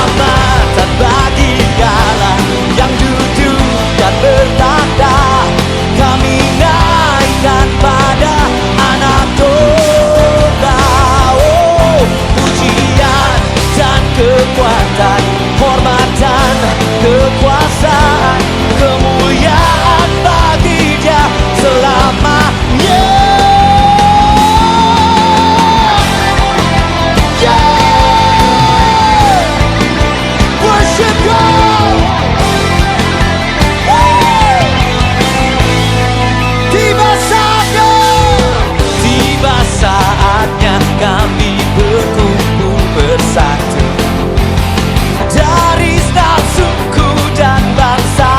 keselamatan bagi segala yang duduk dan bertata. Kami naikkan pada Anak Domba. Oh, pujian dan kekuatan, hormat dan kekuasaan, kemuliaan bagi Dia selamanya. Worship God. Tiba saatnya kami berkumpul bersatu dari setiap suku dan bangsa.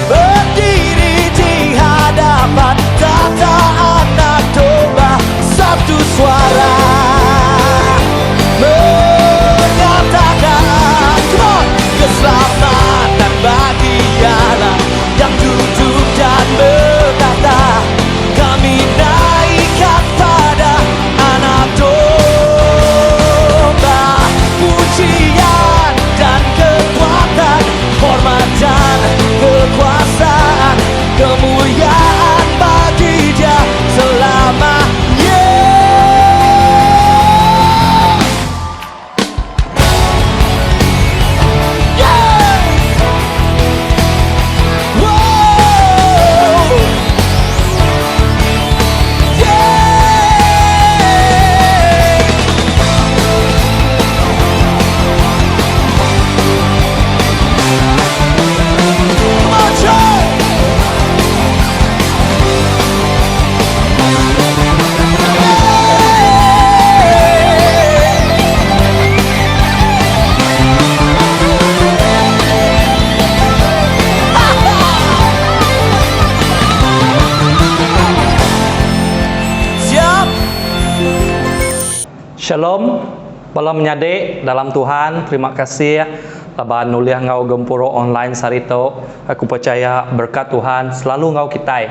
Berdiri di hadapan tata Anak Domba, satu suara mengatakan, come on, keselamatan bagi Dialah yang duduk dan berkata. Kami naikkan pada Anak Domba, pujian dan kekuatan, hormat dan kekuasaan, kemuliaan bagi Dia selamanya. Shalom, balam menyade dalam Tuhan. Terima kasih laban nuliah ngau gempuro online sarito. Aku percaya berkat Tuhan selalu ngau kitai.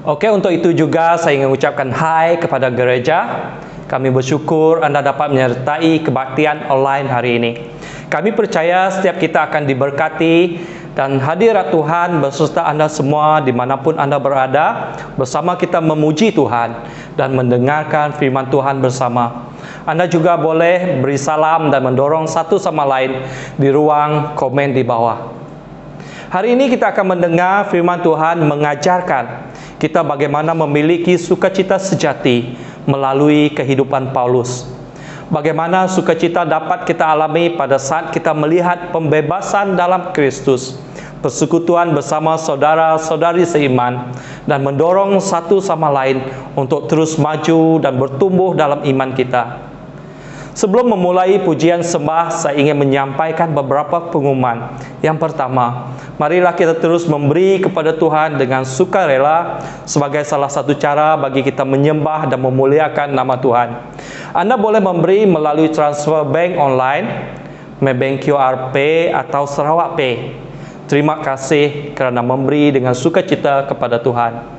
Oke, untuk itu juga saya ingin mengucapkan hai kepada gereja. Kami bersyukur Anda dapat menyertai kebaktian online hari ini. Kami percaya setiap kita akan diberkati dan hadirat Tuhan beserta Anda semua dimanapun Anda berada. Bersama kita memuji Tuhan dan mendengarkan firman Tuhan bersama. Anda juga boleh beri salam dan mendorong satu sama lain di ruang komen di bawah. Hari ini kita akan mendengar firman Tuhan mengajarkan kita bagaimana memiliki sukacita sejati melalui kehidupan Paulus. Bagaimana sukacita dapat kita alami pada saat kita melihat pembebasan dalam Kristus, persekutuan bersama saudara-saudari seiman, dan mendorong satu sama lain untuk terus maju dan bertumbuh dalam iman kita. Sebelum memulai pujian sembah, saya ingin menyampaikan beberapa pengumuman. Yang pertama, marilah kita terus memberi kepada Tuhan dengan sukarela sebagai salah satu cara bagi kita menyembah dan memuliakan nama Tuhan. Anda boleh memberi melalui transfer bank online, Maybank QR Pay atau Sarawak Pay. Terima kasih kerana memberi dengan sukacita kepada Tuhan.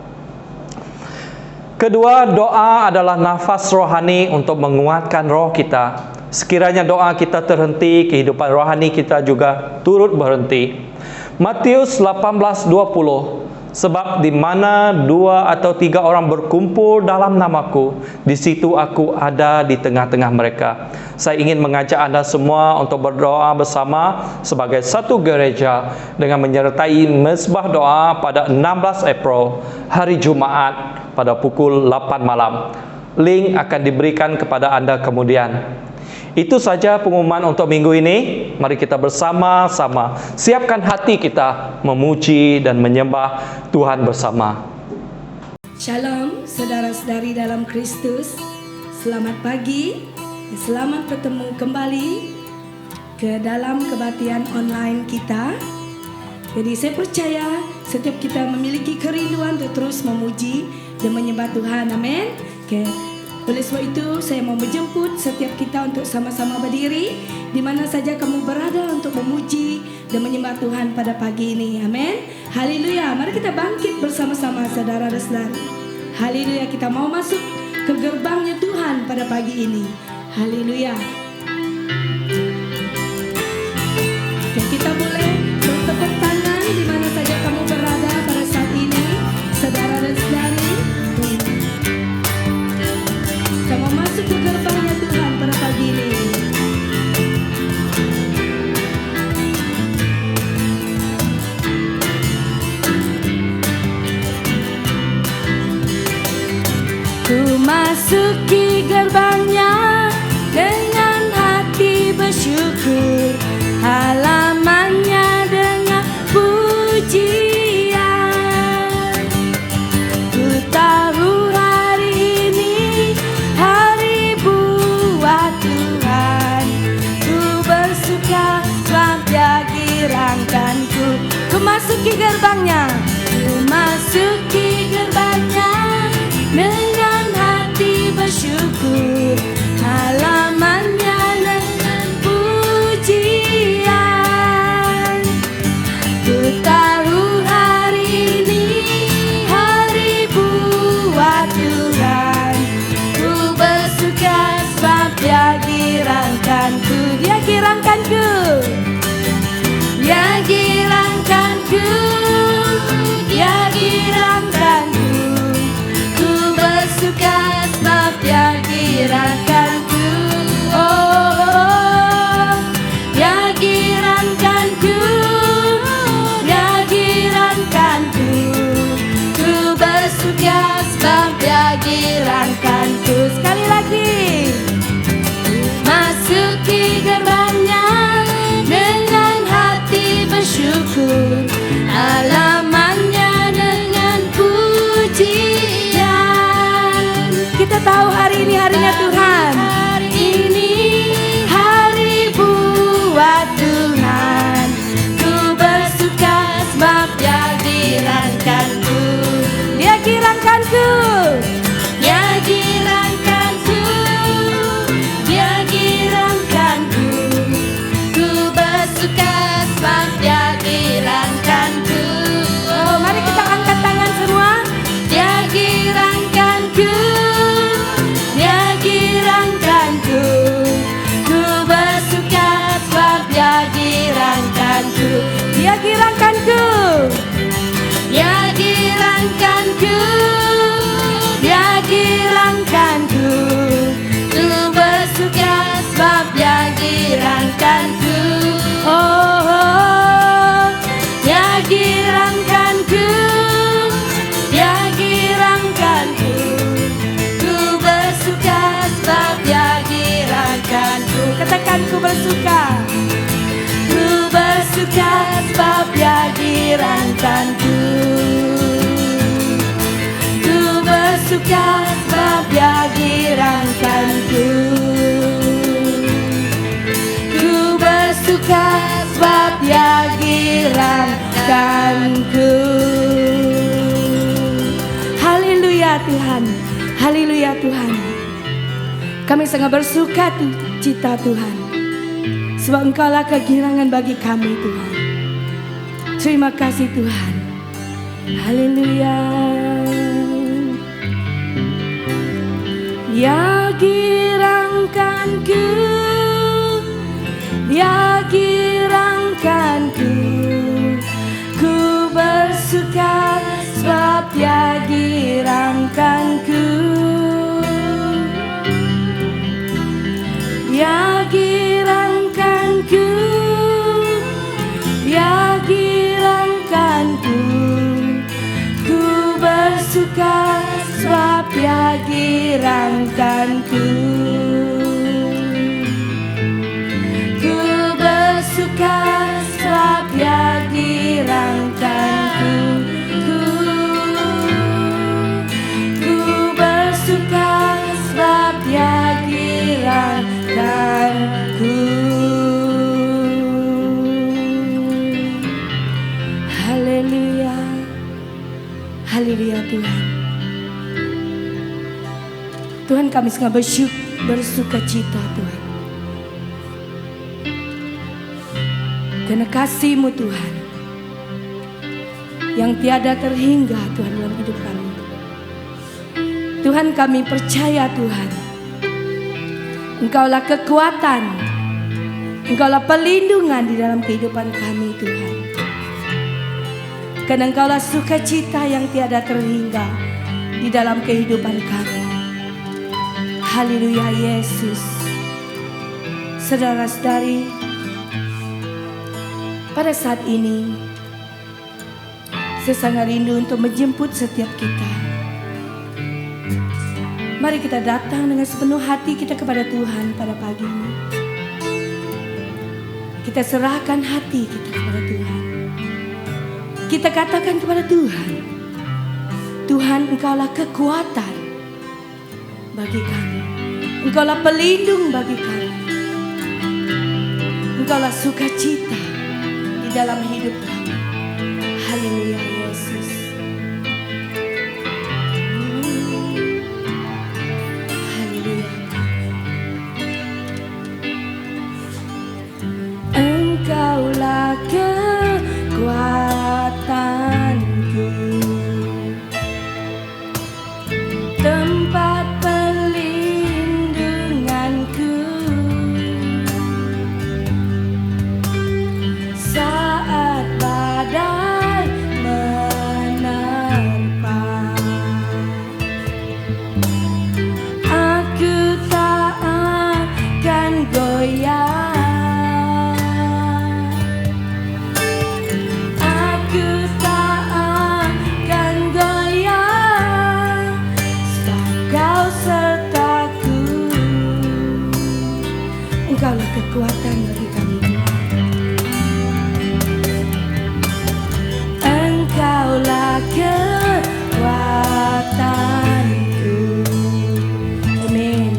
Kedua, doa adalah nafas rohani untuk menguatkan roh kita. Sekiranya doa kita terhenti, kehidupan rohani kita juga turut berhenti. Matius 18:20, sebab di mana 2 atau 3 orang berkumpul dalam namaku, di situ aku ada di tengah-tengah mereka. Saya ingin mengajak Anda semua untuk berdoa bersama sebagai satu gereja dengan menyertai mezbah doa pada 16 April, hari Jumaat pada pukul 8 malam. Link akan diberikan kepada Anda kemudian. Itu saja pengumuman untuk minggu ini. Mari kita bersama-sama siapkan hati kita memuji dan menyembah Tuhan bersama. Shalom saudara-saudari dalam Kristus. Selamat pagi. Selamat bertemu kembali ke dalam kebaktian online kita. Jadi saya percaya setiap kita memiliki kerinduan untuk terus memuji dan menyembah Tuhan. Amin. Okay. Oleh sebab itu saya mau menjemput setiap kita untuk sama-sama berdiri di mana saja kamu berada untuk memuji dan menyembah Tuhan pada pagi ini. Amin. Haleluya. Mari kita bangkit bersama-sama saudara dan saudari. Haleluya. Kita mau masuk ke gerbangnya Tuhan pada pagi ini. Haleluya. Oke, kita boleh bertepuk tangan di mana saja kamu berada pada saat ini, saudara dan saudari. Kita mau masuk ke gerbangnya Tuhan pada pagi ini. Ku masuki gerbangnya dengan hati bersyukur, halamannya dengan pujian. Ku tahu hari ini hari buat Tuhan. Ku bersuka sebab Dia girangkanku. Ku masuki gerbangnya, ku masuki gerbangnya dengan hati bersyukur, halamannya dengan pujian. Ku tahu hari ini hari buat Tuhan. Ku bersuka sebab Dia girangkanku. Dia girangkanku, Dia girangkanku, Dia girangkanku. Ku bersuka sebab Dia girangkanku. Oh, Dia girangkanku, Dia girangkanku. Ku bersuka sebab Dia girangkanku. Sekali lagi. Masuki gerbangnya dengan hati bersyukur, halamannya dengan pujian. Kita tahu hari ini harinya Tuhan. Hari ini hari buat Tuhan. Ku bersuka sebab Dia girangkanku. Dia girangkanku, Dia girangkanku, Dia girangkanku. Ku bersuka sebab Dia girangkanku. Oh, mari kita angkat tangan semua. Dia girangkanku, Dia girangkanku. Ku bersuka sebab Dia girangkanku. Dia girangkanku, Dia girangkanku, Dia girangkanku. Ku bersuka sebab Dia girangkanku. Oh, Dia girangkanku, Dia girangkanku. Ku bersuka sebab Dia girangkanku. Katakan ku bersuka. Ku bersuka sebab Dia girangkanku. Ku bersuka sebab Dia girangkanku. Ku bersuka sebab Dia girangkanku. Haleluya Tuhan, haleluya Tuhan. Kami sangat bersuka cita Tuhan, sebab Engkaulah kegirangan bagi kami Tuhan. Terima kasih Tuhan. Haleluya. Ya girangkanku, Ya girangkanku. Ku bersuka sebab Dia girangkanku. Ya girangkanku, Ya girangkanku. Ku bersuka sebab Dia girangkanku. Ku bersuka sebab Dia girangkanku. Ku bersuka sebab Dia girangkanku. Haleluya, haleluya Tuhan. Tuhan, kami sangat bersuka cita Tuhan, karena kasih-Mu Tuhan yang tiada terhingga Tuhan dalam hidup kami. Tuhan, kami percaya Tuhan, Engkaulah kekuatan, Engkaulah perlindungan di dalam kehidupan kami Tuhan. Karena Engkaulah sukacita yang tiada terhingga di dalam kehidupan kami. Haleluya Yesus. Saudara-saudari, pada saat ini saya sangat rindu untuk menjemput setiap kita. Mari kita datang dengan sepenuh hati kita kepada Tuhan pada pagi ini. Kita serahkan hati kita kepada Tuhan. Kita katakan kepada Tuhan, Tuhan Engkaulah kekuatan bagi kami. Engkaulah pelindung bagi kami. Engkaulah sukacita di dalam hidup kami. Haleluya Yesus. Haleluya. Engkaulah kekuatanku, tempat perlindunganku saat badai menerpa. Aku tak akan goyah. Engkaulah kekuatan bagi kami. Engkaulah kekuatanku. Amin.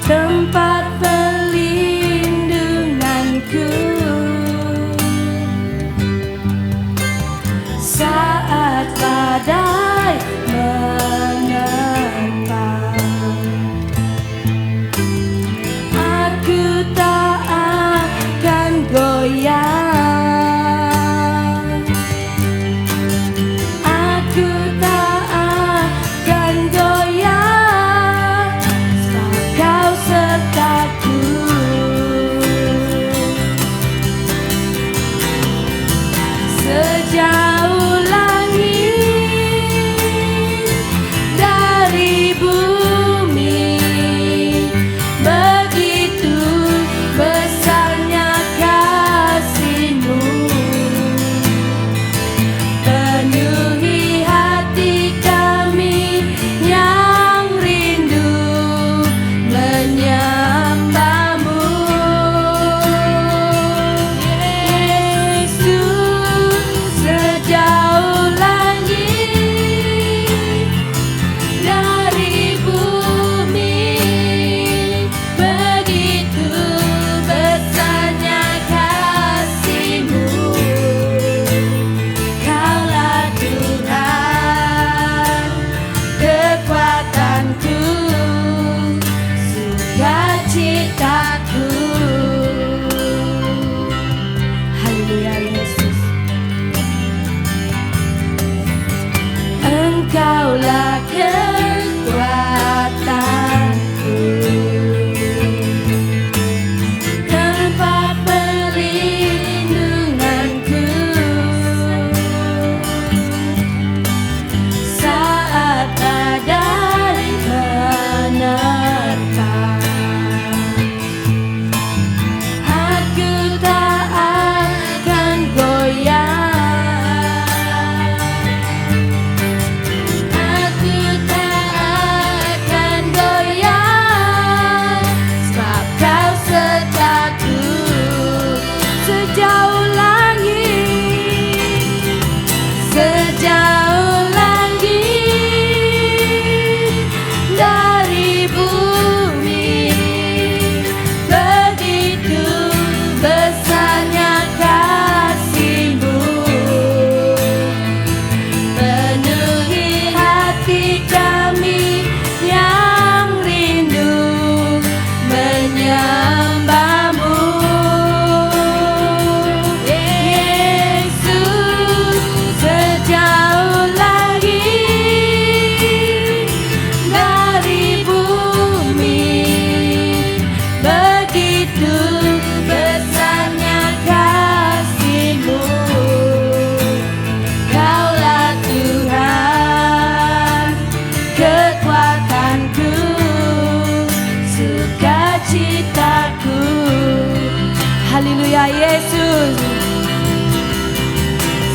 Tempat perlindunganku saat badai menerpa. Aku tak akan goyah. Aku tak akan goyah, sebab Kau sertaku. Sejauh langit dari bumi, begitu besarnya kasih-Mu. Penuhi hati kami yang rindu menyembah-Mu. Yesus, sejauh langit dari bumi, begitu besarnya kasih-Mu. Kaulah Tuhan, kekuatanku, sukacitaku. Haleluya Yesus. Engkaulah kekuatanku, tempat perlindunganku saat badai menerpa. Aku tak akan goyah. Aku tak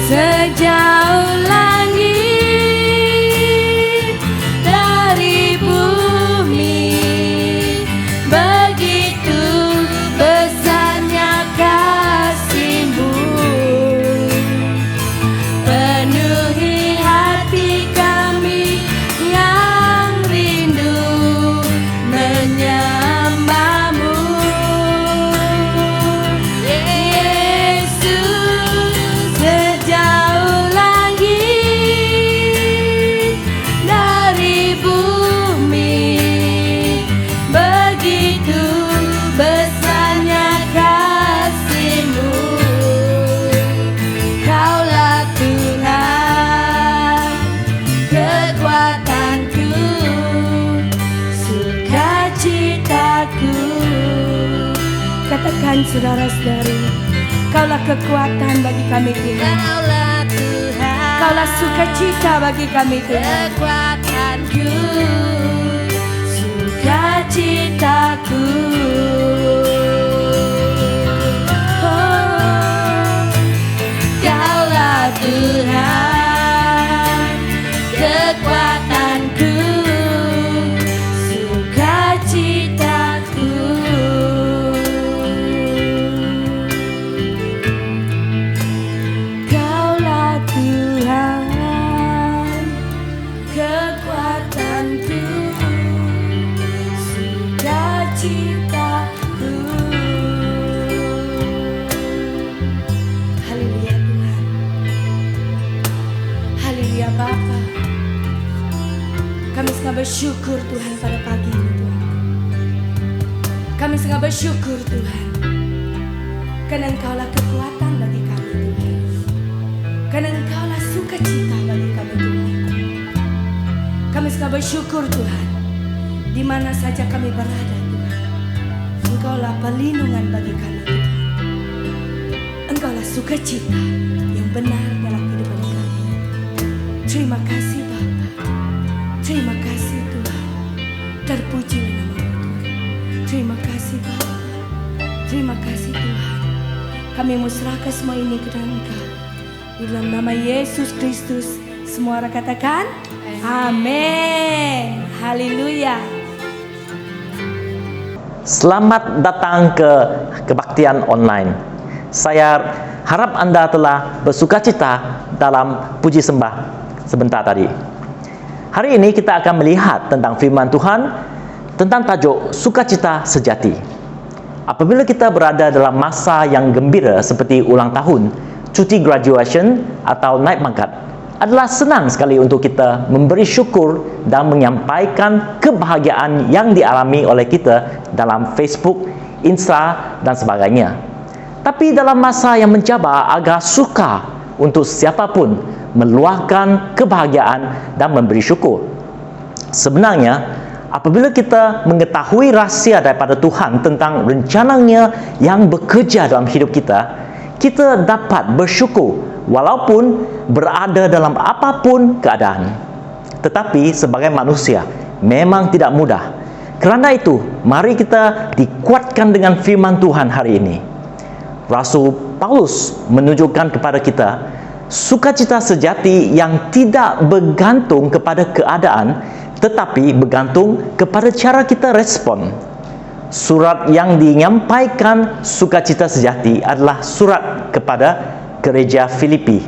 sejauh langit dari bumi, begitu besarnya kasih-Mu, penuhi hati kami yang rindu menyembah-Mu. Yesus, sejauh langit dari bumi, begitu besarnya kasih-Mu. Kaulah Tuhan, kekuatanku, sukacitaku. Katakan saudara-saudari, Kaulah kekuatan bagi kami Tuhan. Kaulah Tuhan, Kaulah sukacita bagi kami Tuhan. kekuatanku, Sukacitaku. Oh, Kaulah Tuhan, kekuatanku, sukacitaku. Kaulah Tuhan, kekuatanku, sukacitaku. Haleluya Tuhan. Haleluya Bapa. Kami sangat bersyukur Tuhan pada pagi ini Tuhan. Kami sangat bersyukur Tuhan, karena Engkaulah kekuatan bagi kami Tuhan, karena Engkaulah sukacita bagi kami Tuhan. Kami sangat bersyukur Tuhan, di mana saja kami berada Tuhan, Engkaulah perlindungan bagi kami Tuhan. Engkaulah sukacita yang benar dalam kehidupan kami. Terima kasih Bapa, terima kasih Tuhan. Terpujilah nama-Mu Tuhan. Terima kasih Bapa, terima kasih Tuhan. Kami mau serahkan semua ini ke dalam Engkau. Di dalam nama Yesus Kristus, semua orang katakan amin. Haleluya. Selamat datang ke kebaktian online. Saya harap Anda telah bersukacita dalam puji sembah sebentar tadi. Hari ini kita akan melihat tentang firman Tuhan tentang tajuk sukacita sejati. Apabila kita berada dalam masa yang gembira seperti ulang tahun, cuti graduation atau naik pangkat, adalah senang sekali untuk kita memberi syukur dan menyampaikan kebahagiaan yang dialami oleh kita dalam Facebook, Insta, dan sebagainya. Tapi dalam masa yang mencabar, agak sukar untuk siapapun meluahkan kebahagiaan dan memberi syukur. Sebenarnya, apabila kita mengetahui rahsia daripada Tuhan tentang rencananya yang bekerja dalam hidup kita, kita dapat bersyukur walaupun berada dalam apapun keadaan. Tetapi sebagai manusia memang tidak mudah. Kerana itu, mari kita dikuatkan dengan firman Tuhan hari ini. Rasul Paulus menunjukkan kepada kita sukacita sejati yang tidak bergantung kepada keadaan, tetapi bergantung kepada cara kita respon. Surat yang menyampaikan sukacita sejati adalah surat kepada gereja Filipi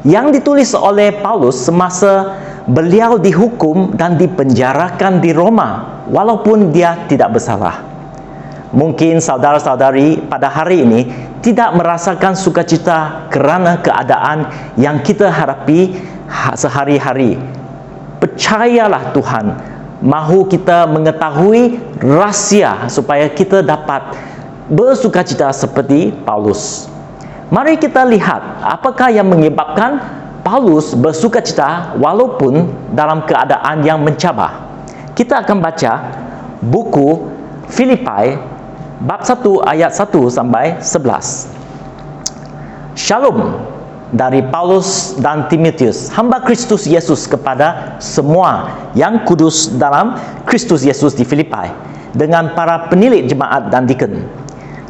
yang ditulis oleh Paulus semasa beliau dihukum dan dipenjarakan di Roma walaupun dia tidak bersalah. Mungkin saudara-saudari pada hari ini tidak merasakan sukacita kerana keadaan yang kita hadapi sehari-hari. Percayalah Tuhan mahu kita mengetahui rahsia supaya kita dapat bersukacita seperti Paulus. Mari kita lihat apakah yang menyebabkan Paulus bersukacita walaupun dalam keadaan yang mencabar. Kita akan baca buku Filipi bab 1 ayat 1 sampai 11. Shalom dari Paulus dan Timotius, hamba Kristus Yesus kepada semua yang kudus dalam Kristus Yesus di Filipi, dengan para penilik jemaat dan deacon.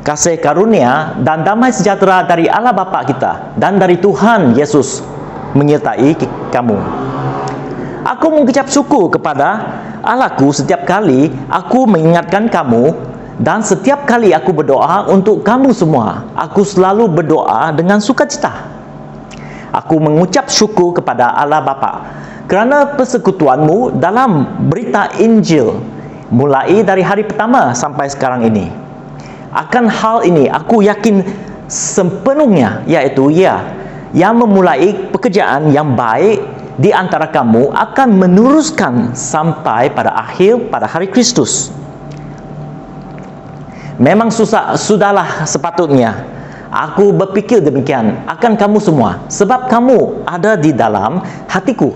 kasih karunia dan damai sejahtera dari Allah Bapa kita dan dari Tuhan Yesus menyertai kamu. Aku mengucap syukur kepada Allahku setiap kali aku mengingatkan kamu, dan setiap kali aku berdoa untuk kamu semua, aku selalu berdoa dengan sukacita. Aku mengucap syukur kepada Allah Bapa kerana persekutuanmu dalam berita Injil mulai dari hari pertama sampai sekarang ini. Akan hal ini aku yakin sepenuhnya, iaitu yang memulai pekerjaan yang baik di antara kamu akan meneruskan sampai pada akhir pada hari Kristus. Memang sudahlah sepatutnya aku berfikir demikian akan kamu semua, sebab kamu ada di dalam hatiku.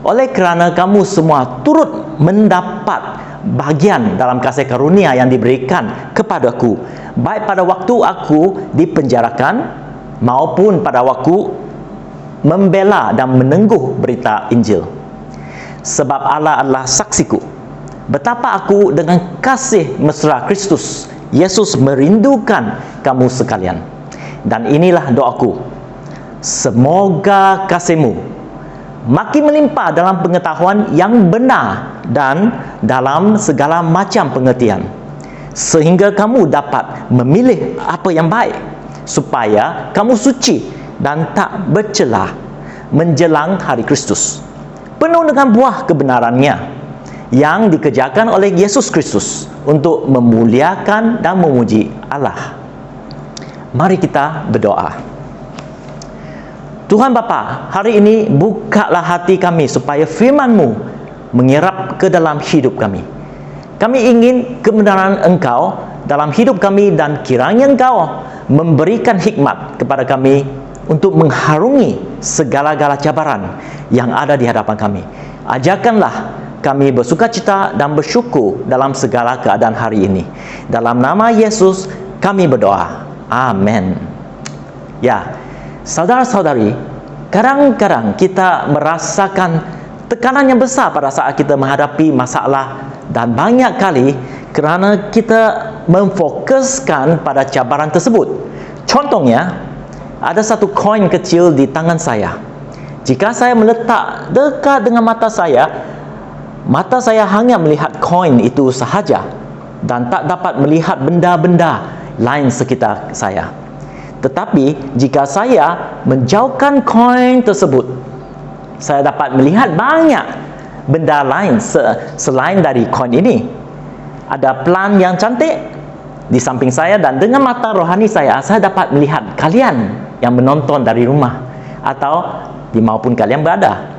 Oleh kerana kamu semua turut mendapat bahagian dalam kasih karunia yang diberikan kepadaku, baik pada waktu aku dipenjarakan maupun pada waktu membela dan menengguh berita Injil. Sebab Allah adalah saksiku betapa aku dengan kasih mesra Kristus Yesus merindukan kamu sekalian. Dan inilah doaku, semoga kasihmu makin melimpah dalam pengetahuan yang benar dan dalam segala macam pengertian, sehingga kamu dapat memilih apa yang baik, supaya kamu suci dan tak bercelah menjelang hari Kristus, penuh dengan buah kebenarannya yang dikerjakan oleh Yesus Kristus untuk memuliakan dan memuji Allah. Mari kita berdoa. Tuhan Bapa, hari ini bukalah hati kami supaya firman-Mu menyerap ke dalam hidup kami. Kami ingin kebenaran Engkau dalam hidup kami, dan kiranya Engkau memberikan hikmat kepada kami untuk mengharungi segala-gala cabaran yang ada di hadapan kami. Ajarkanlah kami bersukacita dan bersyukur dalam segala keadaan hari ini. Dalam nama Yesus kami berdoa. Amin. Ya, saudara-saudari, kadang-kadang kita merasakan tekanan yang besar pada saat kita menghadapi masalah, dan banyak kali kerana kita memfokuskan pada cabaran tersebut. Contohnya, ada satu koin kecil di tangan saya. Jika saya meletak dekat dengan mata saya hanya melihat koin itu sahaja dan tak dapat melihat benda-benda lain sekitar saya. Tetapi jika saya menjauhkan koin tersebut, saya dapat melihat banyak benda lain selain dari koin ini. Ada pelan yang cantik di samping saya, dan dengan mata rohani saya dapat melihat kalian yang menonton dari rumah atau dimanapun kalian berada.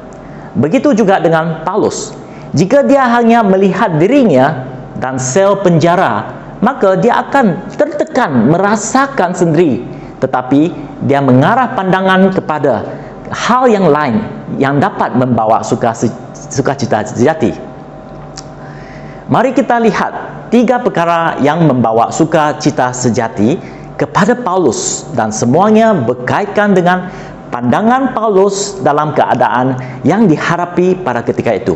Begitu juga dengan Paulus. Jika dia hanya melihat dirinya dan sel penjara, maka dia akan tertekan, merasakan sendiri. Tetapi dia mengarah pandangan kepada hal yang lain yang dapat membawa sukacita sejati. Mari kita lihat 3 perkara yang membawa sukacita sejati kepada Paulus, dan semuanya berkaitan dengan pandangan Paulus dalam keadaan yang dihadapi pada ketika itu.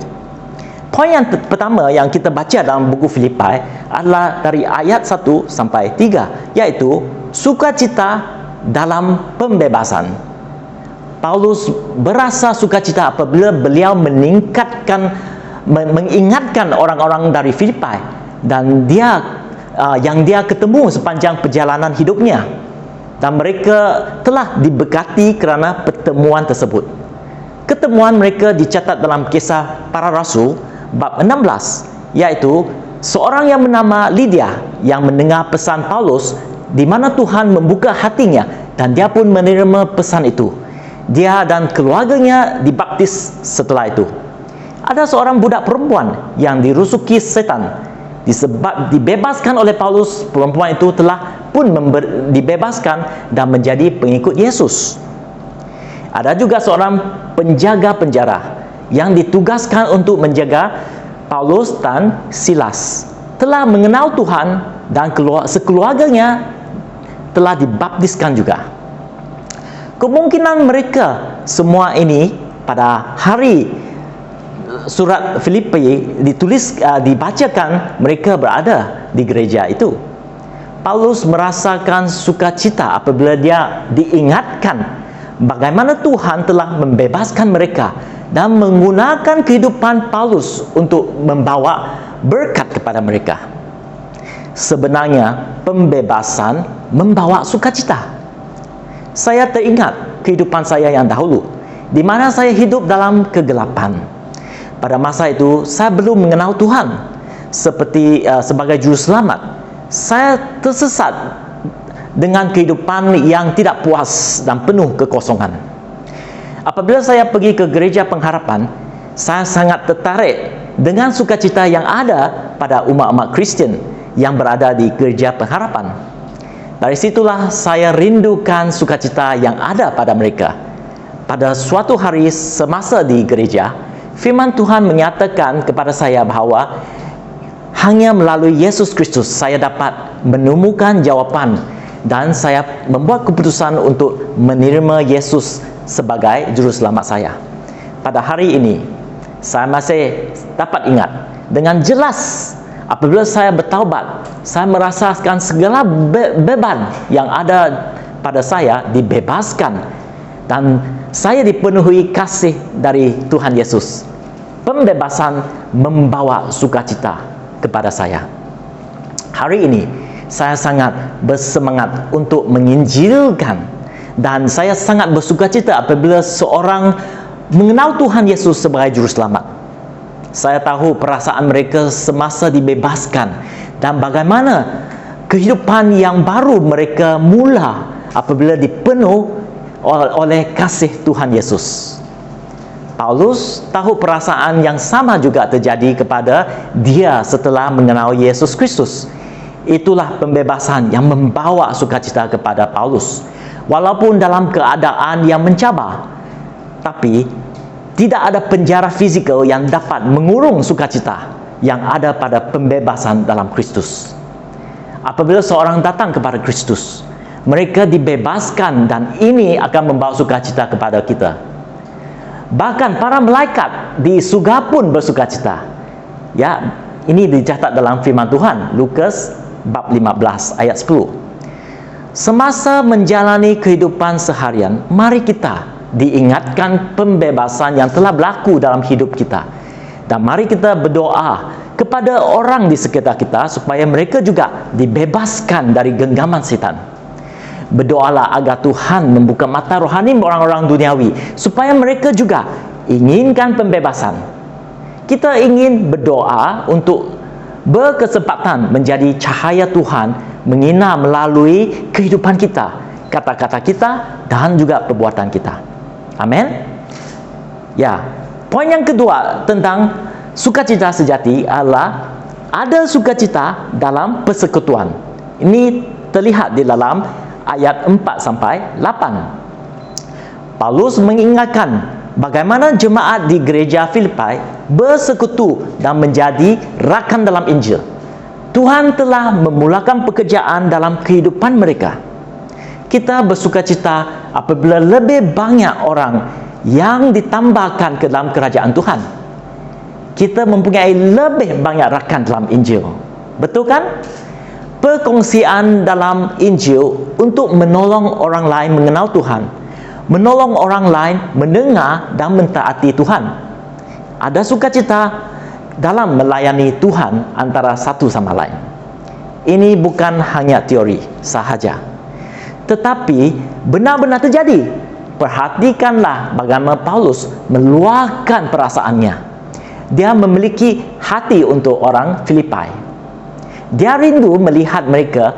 Poin yang pertama yang kita baca dalam buku Filipai adalah dari ayat 1 sampai 3, iaitu sukacita dalam pembebasan. Paulus berasa sukacita apabila beliau mengingatkan orang-orang dari Filipai dan yang dia ketemu sepanjang perjalanan hidupnya, dan mereka telah diberkati kerana pertemuan tersebut. Ketemuan mereka dicatat dalam Kisah Para Rasul bab 16, iaitu seorang yang bernama Lydia yang mendengar pesan Paulus, di mana Tuhan membuka hatinya dan dia pun menerima pesan itu. Dia dan keluarganya dibaptis setelah itu. Ada seorang budak perempuan yang dirusuki setan, dibebaskan oleh Paulus. Perempuan itu telah pun dibebaskan dan menjadi pengikut Yesus. Ada juga seorang penjaga penjara yang ditugaskan untuk menjaga Paulus dan Silas, telah mengenal Tuhan dan sekeluarganya telah dibaptiskan juga. Kemungkinan mereka semua ini pada hari surat Filipi dibacakan, mereka berada di gereja itu. Paulus merasakan sukacita apabila dia diingatkan bagaimana Tuhan telah membebaskan mereka dan menggunakan kehidupan Paulus untuk membawa berkat kepada mereka. Sebenarnya pembebasan membawa sukacita. Saya teringat kehidupan saya yang dahulu, di mana saya hidup dalam kegelapan. Pada masa itu saya belum mengenal Tuhan sebagai juru selamat. Saya tersesat dengan kehidupan yang tidak puas dan penuh kekosongan. Apabila saya pergi ke gereja pengharapan, saya sangat tertarik dengan sukacita yang ada pada umat-umat Kristian yang berada di gereja pengharapan. Dari situlah saya rindukan sukacita yang ada pada mereka. Pada suatu hari semasa di gereja, firman Tuhan menyatakan kepada saya bahawa hanya melalui Yesus Kristus saya dapat menemukan jawapan, dan saya membuat keputusan untuk menerima Yesus sebagai juru selamat saya. Pada hari ini, saya masih dapat ingat dengan jelas apabila saya bertaubat, saya merasakan segala beban yang ada pada saya dibebaskan, dan saya dipenuhi kasih dari Tuhan Yesus. Pembebasan membawa sukacita kepada saya. Hari ini saya sangat bersemangat untuk menginjilkan, dan saya sangat bersukacita apabila seorang mengenal Tuhan Yesus sebagai juru selamat. Saya tahu perasaan mereka semasa dibebaskan dan bagaimana kehidupan yang baru mereka mula apabila dipenuh oleh kasih Tuhan Yesus. Paulus tahu perasaan yang sama juga terjadi kepada dia setelah mengenal Yesus Kristus. Itulah pembebasan yang membawa sukacita kepada Paulus. Walaupun dalam keadaan yang mencabar, tapi tidak ada penjara fizikal yang dapat mengurung sukacita yang ada pada pembebasan dalam Kristus. Apabila seorang datang kepada Kristus, mereka dibebaskan, dan ini akan membawa sukacita kepada kita. Bahkan para malaikat di surga pun bersukacita. Ya, ini dicatat dalam firman Tuhan, Lukas bab 15 ayat 10. Semasa menjalani kehidupan seharian, mari kita diingatkan pembebasan yang telah berlaku dalam hidup kita. Dan mari kita berdoa kepada orang di sekitar kita supaya mereka juga dibebaskan dari genggaman setan. Berdoalah agar Tuhan membuka mata rohani orang-orang duniawi supaya mereka juga inginkan pembebasan. Kita ingin berdoa untuk berkesempatan menjadi cahaya Tuhan menyinar melalui kehidupan kita, kata-kata kita, dan juga perbuatan kita. Amin. Ya, poin yang kedua tentang sukacita sejati adalah ada sukacita dalam persekutuan. Ini terlihat di dalam ayat 4 sampai 8. Paulus mengingatkan bagaimana jemaat di gereja Filipi bersekutu dan menjadi rakan dalam Injil. Tuhan telah memulakan pekerjaan dalam kehidupan mereka. Kita bersukacita apabila lebih banyak orang yang ditambahkan ke dalam kerajaan Tuhan. Kita mempunyai lebih banyak rakan dalam Injil. Betul kan? Perkongsian dalam Injil untuk menolong orang lain mengenal Tuhan, menolong orang lain mendengar dan mentaati Tuhan. Ada sukacita dalam melayani Tuhan antara satu sama lain. Ini bukan hanya teori sahaja, tetapi benar-benar terjadi. Perhatikanlah bagaimana Paulus meluahkan perasaannya. Dia memiliki hati untuk orang Filipi. Dia rindu melihat mereka.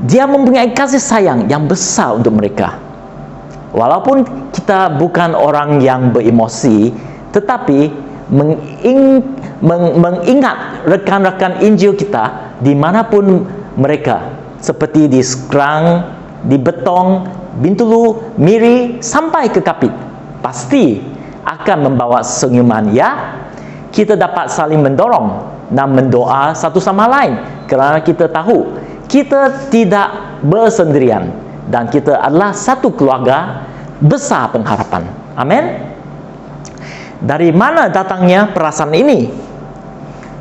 Dia mempunyai kasih sayang yang besar untuk mereka. Walaupun kita bukan orang yang beremosi, tetapi mengingat rekan-rekan Injil kita dimanapun mereka, seperti di Sekerang, di Betong, Bintulu, Miri, sampai ke Kapit, pasti akan membawa senyuman. Ya, kita dapat saling mendorong dan mendoa satu sama lain, kerana kita tahu kita tidak bersendirian dan kita adalah satu keluarga besar pengharapan. Amin. Dari mana datangnya perasaan ini?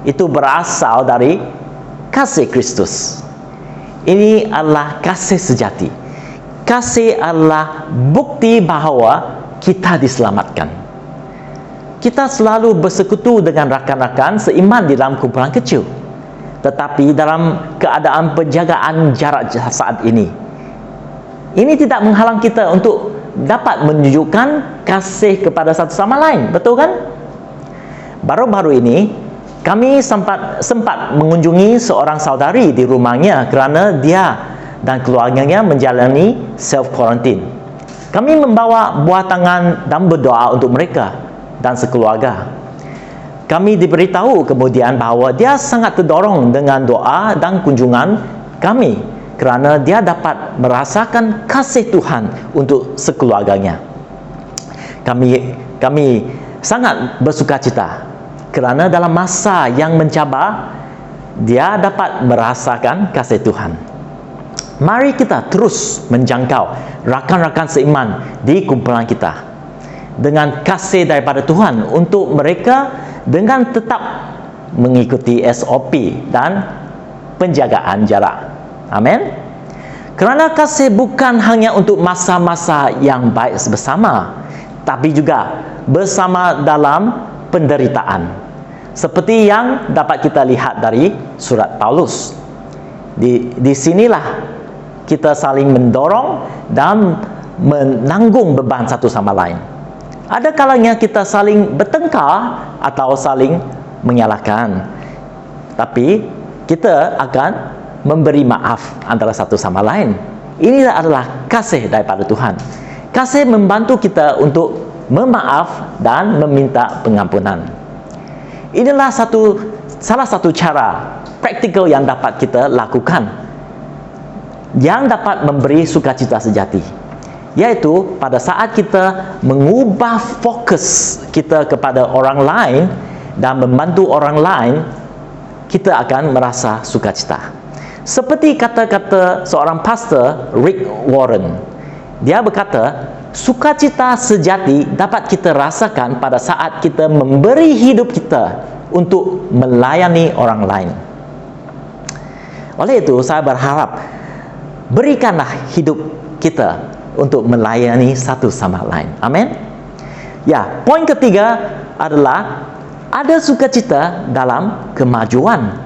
Itu berasal dari kasih Kristus. ini adalah kasih sejati. Kasih adalah bukti bahawa kita diselamatkan. Kita selalu bersekutu dengan rakan-rakan seiman di dalam kumpulan kecil. Tetapi dalam keadaan penjagaan jarak saat ini tidak menghalang kita untuk dapat menunjukkan kasih kepada satu sama lain. Betul kan? Baru-baru ini kami sempat mengunjungi seorang saudari di rumahnya kerana dia dan keluarganya menjalani self-quarantine. Kami membawa buah tangan dan berdoa untuk mereka dan sekeluarga. Kami diberitahu kemudian bahawa dia sangat terdorong dengan doa dan kunjungan kami kerana dia dapat merasakan kasih Tuhan untuk sekeluarganya. Kami sangat bersukacita kerana dalam masa yang mencabar dia dapat merasakan kasih Tuhan. Mari kita terus menjangkau rakan-rakan seiman di kumpulan kita dengan kasih daripada Tuhan untuk mereka dengan tetap mengikuti SOP dan penjagaan jarak. Amin. Kerana kasih bukan hanya untuk masa-masa yang baik bersama, tapi juga bersama dalam penderitaan. Seperti yang dapat kita lihat dari surat Paulus. Di sinilah kita saling mendorong dan menanggung beban satu sama lain. Ada kalanya kita saling bertengkar atau saling menyalahkan. Tapi kita akan memberi maaf antara satu sama lain. Ini adalah kasih daripada Tuhan. Kasih membantu kita untuk memaaf dan meminta pengampunan. Inilah salah satu cara praktikal yang dapat kita lakukan yang dapat memberi sukacita sejati, yaitu pada saat kita mengubah fokus kita kepada orang lain dan membantu orang lain, kita akan merasa sukacita. Seperti kata-kata seorang pastor, Rick Warren. Dia berkata, sukacita sejati dapat kita rasakan pada saat kita memberi hidup kita untuk melayani orang lain. Oleh itu, saya berharap berikanlah hidup kita untuk melayani satu sama lain. Amin. Ya, poin ketiga adalah ada sukacita dalam kemajuan.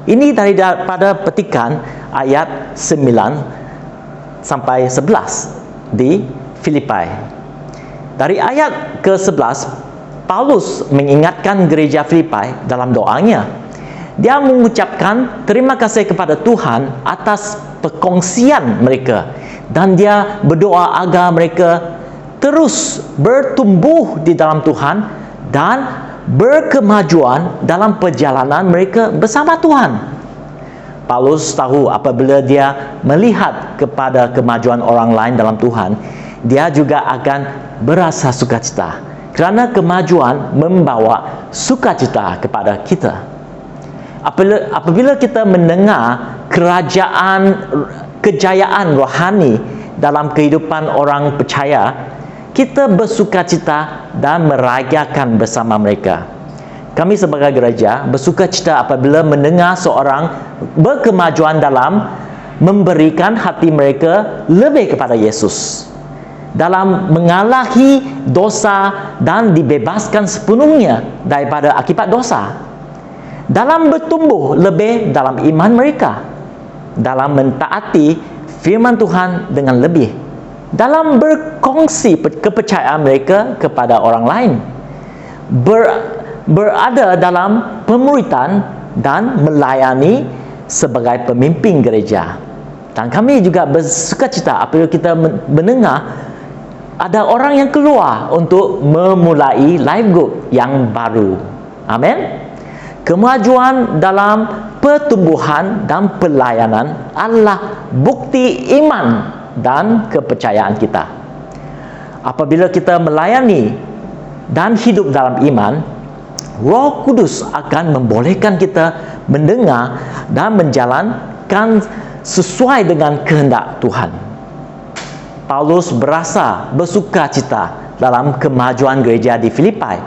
Ini daripada petikan ayat 9 sampai 11 di Filipai. Dari ayat ke-11, Paulus mengingatkan gereja Filipai dalam doanya. Dia mengucapkan terima kasih kepada Tuhan atas perkongsian mereka, dan dia berdoa agar mereka terus bertumbuh di dalam Tuhan dan berkemajuan dalam perjalanan mereka bersama Tuhan. Paulus tahu apabila dia melihat kepada kemajuan orang lain dalam Tuhan, dia juga akan berasa sukacita kerana kemajuan membawa sukacita kepada kita. Apabila kita mendengar kejayaan rohani dalam kehidupan orang percaya, kita bersukacita dan merayakan bersama mereka. Kami sebagai gereja bersukacita apabila mendengar seorang berkemajuan dalam memberikan hati mereka lebih kepada Yesus, dalam mengalahi dosa dan dibebaskan sepenuhnya daripada akibat dosa, dalam bertumbuh lebih dalam iman mereka, dalam mentaati firman Tuhan dengan lebih, dalam berkongsi kepercayaan mereka kepada orang lain, berada dalam pemuritan dan melayani sebagai pemimpin gereja. Dan kami juga bersukacita apabila kita mendengar ada orang yang keluar untuk memulai life group yang baru. Amin. Kemajuan dalam pertumbuhan dan pelayanan adalah bukti iman dan kepercayaan kita. Apabila kita melayani dan hidup dalam iman, Roh Kudus akan membolehkan kita mendengar dan menjalankan sesuai dengan kehendak Tuhan. Paulus berasa bersukacita dalam kemajuan gereja di Filipai.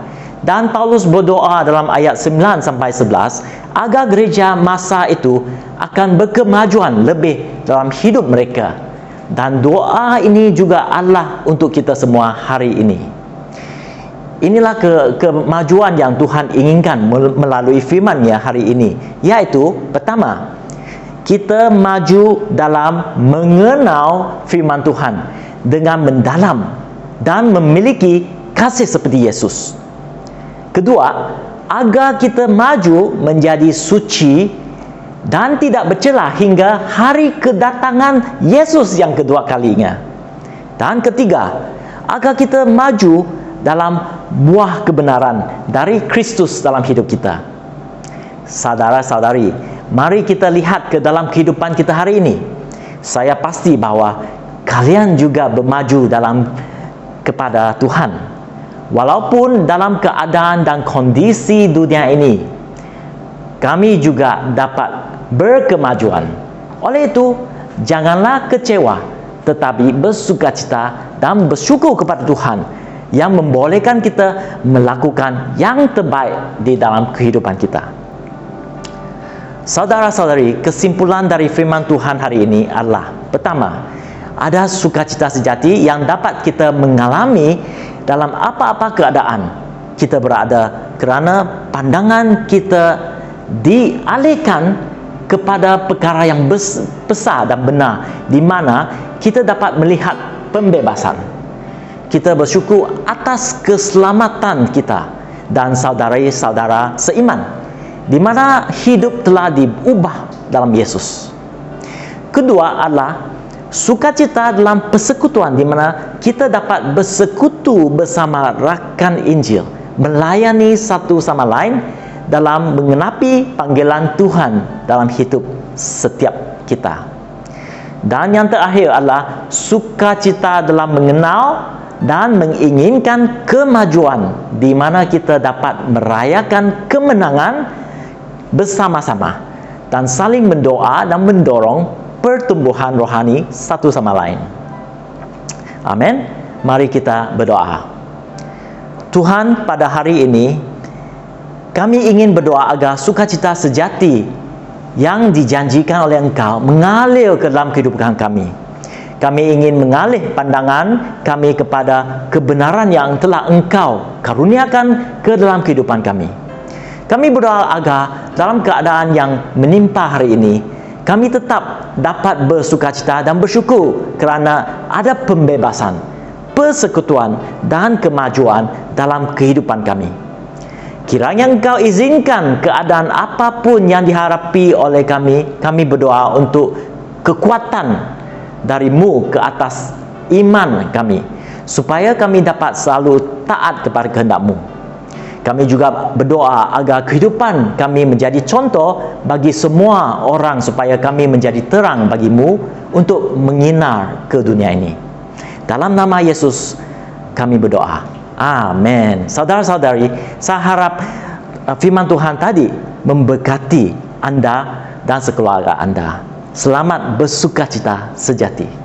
Dan Paulus berdoa dalam ayat 9 sampai 11 agar gereja masa itu akan berkemajuan lebih dalam hidup mereka. Dan doa ini juga Allah untuk kita semua hari ini. Inilah kemajuan yang Tuhan inginkan melalui firman-Nya hari ini, yaitu pertama, kita maju dalam mengenal firman Tuhan dengan mendalam dan memiliki kasih seperti Yesus. Kedua, agar kita maju menjadi suci dan tidak bercelah hingga hari kedatangan Yesus yang kedua kalinya. Dan ketiga, agar kita maju dalam buah kebenaran dari Kristus dalam hidup kita. Saudara-saudari, mari kita lihat ke dalam kehidupan kita hari ini. Saya pasti bahwa kalian juga bermaju kepada Tuhan. Walaupun dalam keadaan dan kondisi dunia ini, kami juga dapat berkemajuan. Oleh itu, janganlah kecewa, tetapi bersukacita dan bersyukur kepada Tuhan yang membolehkan kita melakukan yang terbaik di dalam kehidupan kita. Saudara-saudari, kesimpulan dari firman Tuhan hari ini adalah, pertama, ada sukacita sejati yang dapat kita mengalami dalam apa-apa keadaan kita berada, kerana pandangan kita dialihkan kepada perkara yang besar dan benar, di mana kita dapat melihat pembebasan. Kita bersyukur atas keselamatan kita dan saudara-saudara seiman, di mana hidup telah diubah dalam Yesus. Kedua adalah sukacita dalam persekutuan, di mana kita dapat bersekutu bersama rakan Injil, melayani satu sama lain dalam mengenapi panggilan Tuhan dalam hidup setiap kita. Dan yang terakhir adalah sukacita dalam mengenal dan menginginkan kemajuan, di mana kita dapat merayakan kemenangan bersama-sama dan saling mendoa dan mendorong pertumbuhan rohani satu sama lain. Amin. Mari kita berdoa. Tuhan, pada hari ini kami ingin berdoa agar sukacita sejati yang dijanjikan oleh Engkau mengalir ke dalam kehidupan kami. Kami ingin mengalih pandangan kami kepada kebenaran yang telah Engkau karuniakan ke dalam kehidupan kami. Kami berdoa agar dalam keadaan yang menimpa hari ini, kami tetap dapat bersukacita dan bersyukur kerana ada pembebasan, persekutuan dan kemajuan dalam kehidupan kami. Kiranya Engkau izinkan keadaan apapun yang diharapi oleh kami berdoa untuk kekuatan dari-Mu ke atas iman kami, supaya kami dapat selalu taat kepada kehendak-Mu. Kami juga berdoa agar kehidupan kami menjadi contoh bagi semua orang, supaya kami menjadi terang bagi-Mu untuk menyinar ke dunia ini. Dalam nama Yesus kami berdoa. Amin. Saudara-saudari, saya harap firman Tuhan tadi memberkati anda dan sekeluarga anda. Selamat bersukacita sejati.